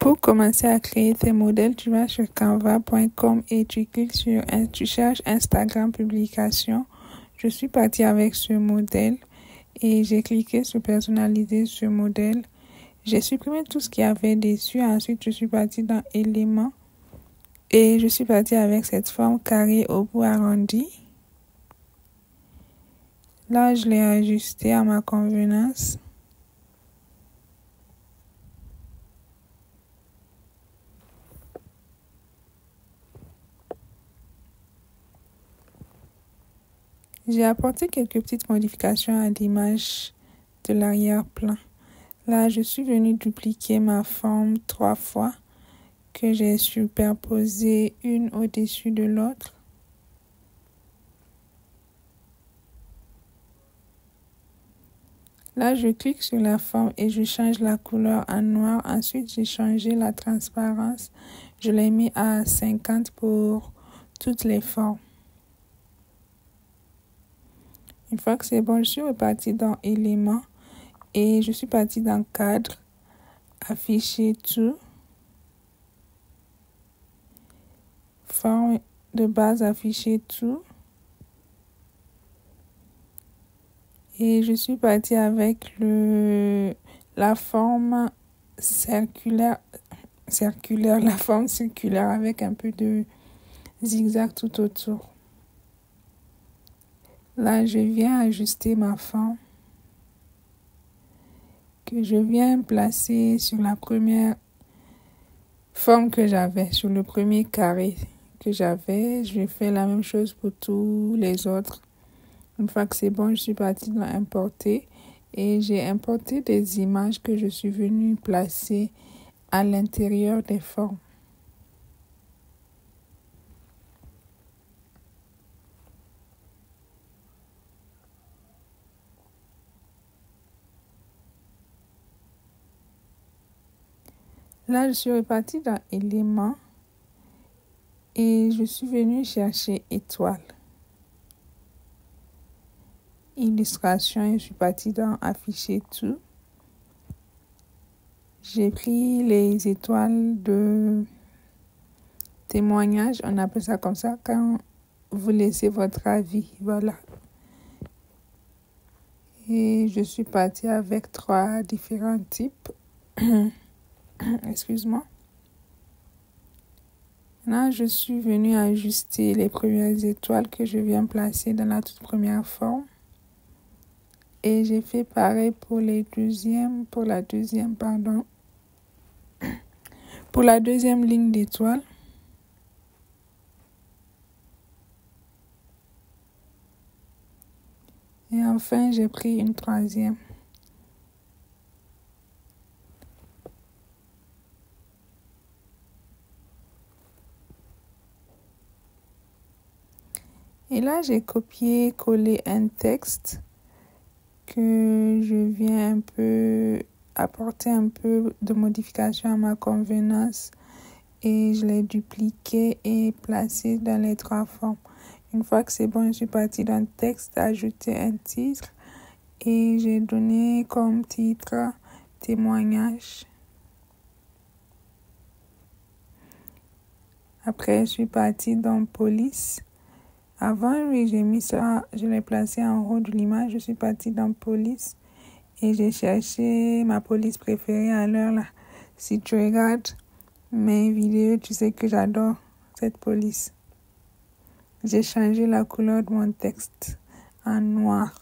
Pour commencer à créer tes modèles, tu vas sur canva.com et tu cliques tu cherches Instagram publication. Je suis partie avec ce modèle et j'ai cliqué sur personnaliser ce modèle. J'ai supprimé tout ce qu'il y avait dessus. Ensuite, je suis partie dans éléments et je suis partie avec cette forme carrée au bout arrondi. Là, je l'ai ajusté à ma convenance. J'ai apporté quelques petites modifications à l'image de l'arrière-plan. Là, je suis venue dupliquer ma forme 3 fois que j'ai superposé une au-dessus de l'autre. Là, je clique sur la forme et je change la couleur en noir. Ensuite, j'ai changé la transparence. Je l'ai mis à 50 pour toutes les formes. Une fois que c'est bon, je suis repartie dans éléments et je suis partie dans cadre, afficher tout, forme de base, afficher tout. Et je suis partie avec la forme circulaire, la forme circulaire avec un peu de zigzag tout autour. Là, je viens ajuster ma forme que je viens placer sur la première forme que j'avais, sur le premier carré que j'avais. Je fais la même chose pour tous les autres. Une fois que c'est bon, je suis partie dans importer et j'ai importé des images que je suis venue placer à l'intérieur des formes. Là, je suis repartie dans éléments et je suis venue chercher étoile. Illustration, je suis partie dans afficher tout. J'ai pris les étoiles de témoignage, on appelle ça comme ça quand vous laissez votre avis, voilà. Et je suis partie avec 3 différents types. Excuse-moi. Là, je suis venue ajuster les premières étoiles que je viens placer dans la toute première forme. Et j'ai fait pareil pour la deuxième ligne d'étoiles. Et enfin, j'ai pris une 3e. Et là, j'ai copié-collé un texte que je viens un peu apporter un peu de modification à ma convenance et je l'ai dupliqué et placé dans les 3 formes. Une fois que c'est bon, je suis partie dans le texte, ajouter un titre et j'ai donné comme titre témoignage. Après, je suis partie dans police. Avant, oui, j'ai mis ça, je l'ai placé en haut de l'image. Je suis partie dans police et j'ai cherché ma police préférée à l'heure là. Si tu regardes mes vidéos, tu sais que j'adore cette police. J'ai changé la couleur de mon texte en noir.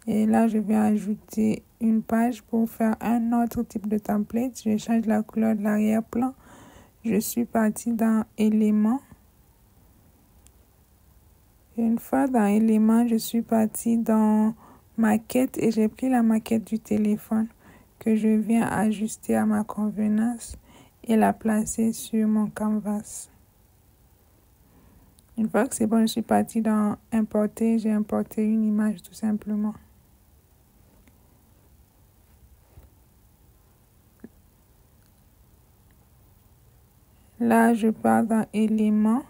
Et là, je vais ajouter une page pour faire un autre type de template. Je change la couleur de l'arrière-plan. Je suis partie dans éléments. Une fois dans éléments, je suis partie dans maquette et j'ai pris la maquette du téléphone que je viens ajuster à ma convenance et la placer sur mon canvas. Une fois que c'est bon, je suis partie dans importer. J'ai importé une image tout simplement. Là, je pars dans éléments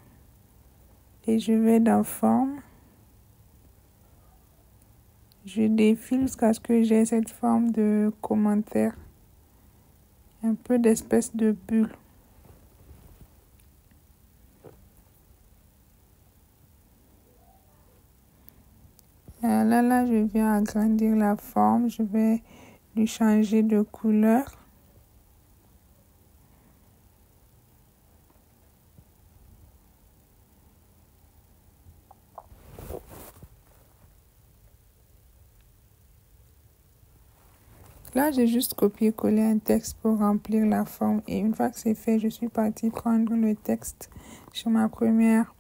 et je vais dans forme. Je défile jusqu'à ce que j'ai cette forme de commentaire. peu d'espèces de bulles. Là, je viens agrandir la forme. Je vais lui changer de couleur. Là, j'ai juste copié-collé un texte pour remplir la forme. Et une fois que c'est fait, je suis partie prendre le texte sur ma première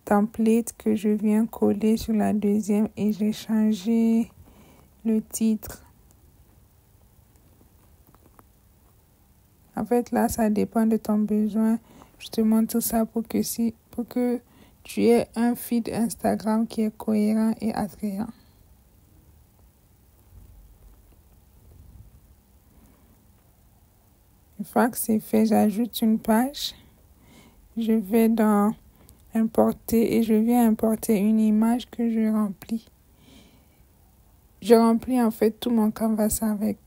template que je viens coller sur la deuxième et j'ai changé le titre. En fait, là, ça dépend de ton besoin. Je te montre ça pour que tu aies un feed Instagram qui est cohérent et attrayant. Une fois que c'est fait, j'ajoute une page. Je vais dans importer et je viens importer une image que je remplis. Je remplis en fait tout mon canvas avec.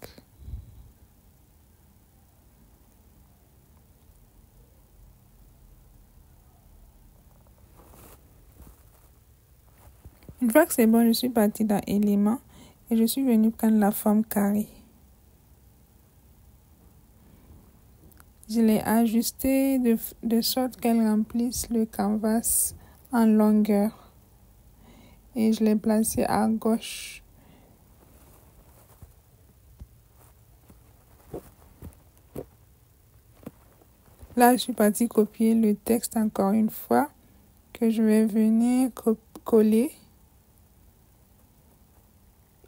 Une fois que c'est bon, je suis partie dans éléments et je suis venue prendre la forme carrée. Je l'ai ajustée de sorte qu'elle remplisse le canvas en longueur. Et je l'ai placée à gauche. Là, je suis partie copier le texte encore une fois que je vais venir coller.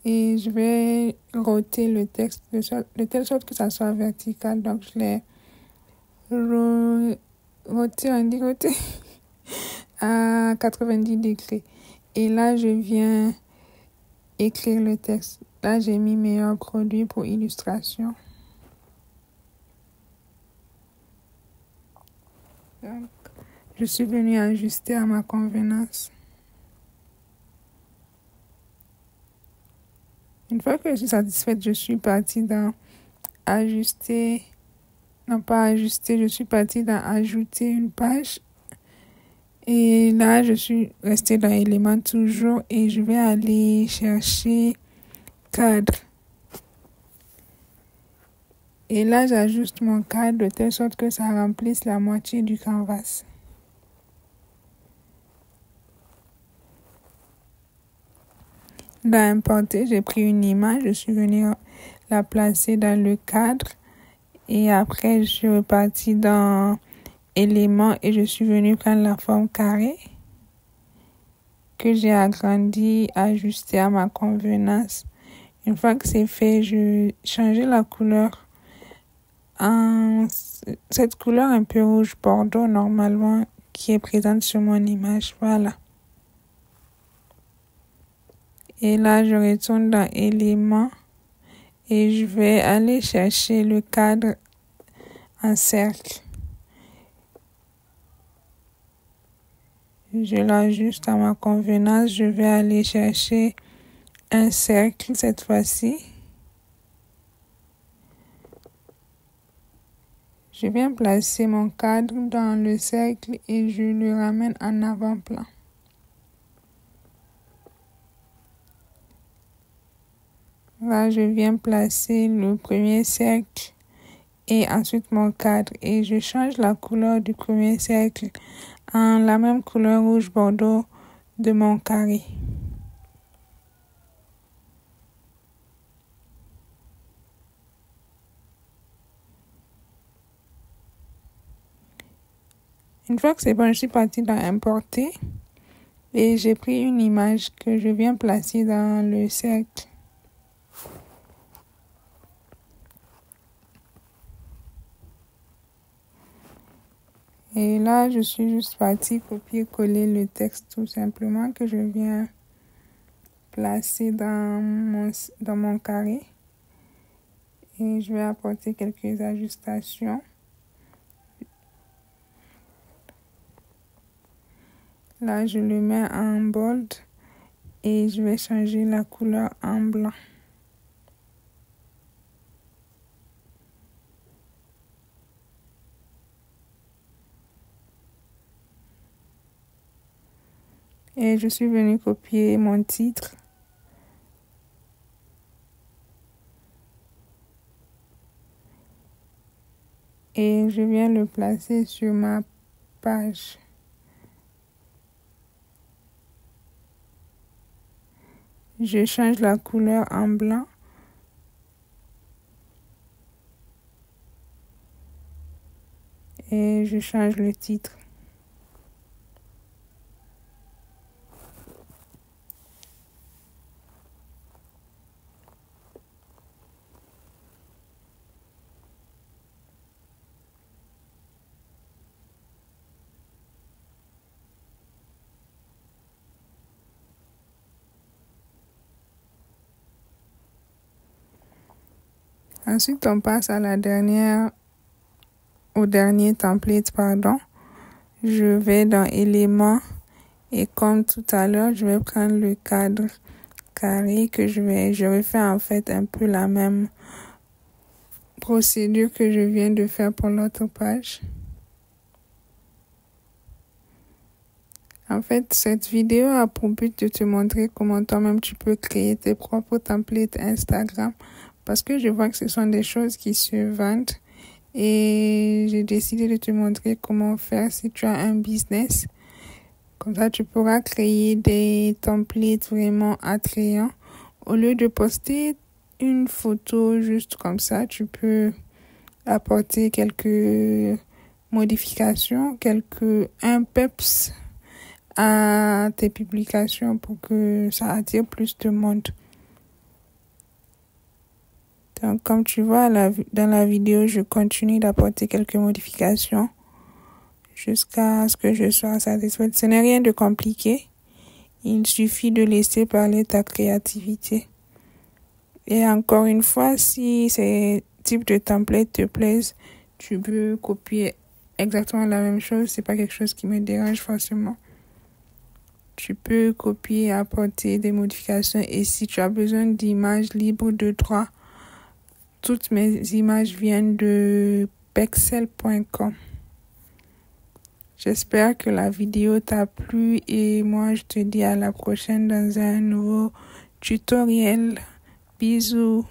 Et je vais roter le texte de telle sorte que ça soit vertical. Donc, je l'ai roté à 90 degrés. Et là, je viens écrire le texte. Là, j'ai mis meilleur produit pour illustration. Donc, je suis venue ajuster à ma convenance. Une fois que je suis satisfaite, je suis partie dans ajuster. Non, pas ajuster, je suis partie dans ajouter une page. Et là, je suis restée dans éléments toujours et je vais aller chercher cadre. Et là, j'ajuste mon cadre de telle sorte que ça remplisse la moitié du canvas. Dans importer, j'ai pris une image, je suis venue la placer dans le cadre. Et après, je suis repartie dans éléments et je suis venue prendre la forme carrée que j'ai agrandie, ajustée à ma convenance. Une fois que c'est fait, je change la couleur en cette couleur un peu rouge bordeaux normalement qui est présente sur mon image. Voilà. Et là, je retourne dans éléments et je vais aller chercher le cadre en cercle. Je l'ajuste à ma convenance. Je vais aller chercher un cercle cette fois-ci. Je viens placer mon cadre dans le cercle et je le ramène en avant-plan. Là, je viens placer le premier cercle et ensuite mon cadre et je change la couleur du premier cercle en la même couleur rouge bordeaux de mon carré. Une fois que c'est bon, je suis partie dans importer et j'ai pris une image que je viens placer dans le cercle. Et là, je suis juste partie copier-coller le texte tout simplement que je viens placer dans mon carré. Et je vais apporter quelques ajustations. Là, je le mets en bold et je vais changer la couleur en blanc. Et je suis venue copier mon titre. Et je viens le placer sur ma page. Je change la couleur en blanc. Et je change le titre. Ensuite, on passe au dernier template, pardon. Je vais dans éléments et comme tout à l'heure, je vais prendre le cadre carré que je vais faire en fait un peu la même procédure que je viens de faire pour l'autre page. En fait, cette vidéo a pour but de te montrer comment toi-même tu peux créer tes propres templates Instagram parce que je vois que ce sont des choses qui se vendent et j'ai décidé de te montrer comment faire si tu as un business. Comme ça, tu pourras créer des templates vraiment attrayants. Au lieu de poster une photo juste comme ça, tu peux apporter quelques modifications, un peps à tes publications pour que ça attire plus de monde. Donc, comme tu vois dans la vidéo, je continue d'apporter quelques modifications jusqu'à ce que je sois satisfaite. Ce n'est rien de compliqué. Il suffit de laisser parler ta créativité. Et encore une fois, si ces types de templates te plaisent, tu peux copier exactement la même chose. C'est pas quelque chose qui me dérange forcément. Tu peux copier et apporter des modifications. Et si tu as besoin d'images libres de droit, toutes mes images viennent de pexel.com. J'espère que la vidéo t'a plu et moi je te dis à la prochaine dans un nouveau tutoriel. Bisous.